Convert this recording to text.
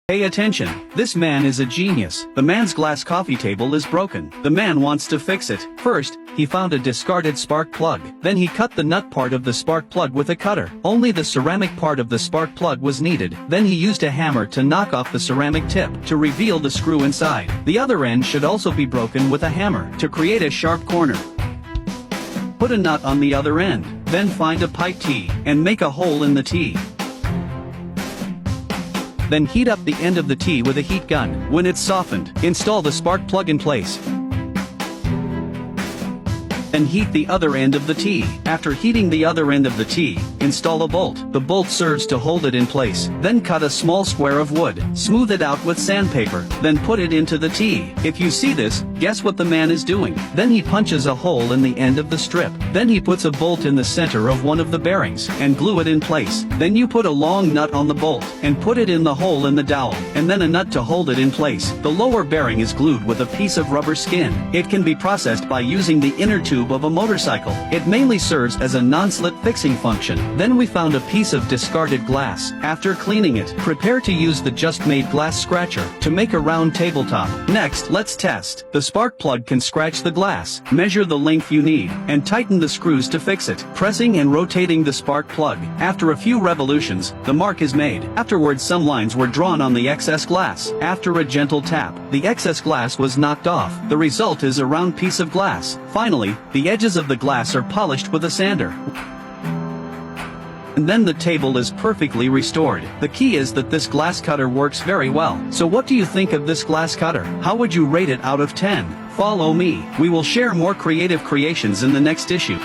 Pay attention, this man is a genius. The man's glass coffee table is broken. The man wants to fix it. First, he found a discarded spark plug. Then he cut the nut part of the spark plug with a cutter. Only the ceramic part of the spark plug was needed. Then he used a hammer to knock off the ceramic tip to reveal the screw inside. The other end should also be broken with a hammer to create a sharp corner. Put a nut on the other end. Then find a pipe T and make a hole in the T. Then heat up the end of the T with a heat gun. When it's softened, install the spark plug in place. Then heat the other end of the T. After heating the other end of the T, install a bolt. The bolt serves to hold it in place. Then cut a small square of wood. Smooth it out with sandpaper. Then put it into the T. If you see this, guess what the man is doing. Then he punches a hole in the end of the strip. Then he puts a bolt in the center of one of the bearings and glue it in place. Then you put a long nut on the bolt and put it in the hole in the dowel, and then a nut to hold it in place. The lower bearing is glued with a piece of rubber skin. It can be processed by using the inner tube of a motorcycle. It mainly serves as a non-slip fixing function. Then we found a piece of discarded glass. After cleaning it, prepare to use the just-made glass scratcher to make a round tabletop. Next, let's test. The spark plug can scratch the glass. Measure the length you need and tighten the screws to fix it, pressing and rotating the spark plug. After a few revolutions, the mark is made. Afterwards, some lines were drawn on the excess glass. After a gentle tap, the excess glass was knocked off. The result is a round piece of glass. Finally, the edges of the glass are polished with a sander. And then the table is perfectly restored. The key is that this glass cutter works very well. So what do you think of this glass cutter? How would you rate it out of 10? Follow me. We will share more creative creations in the next issue.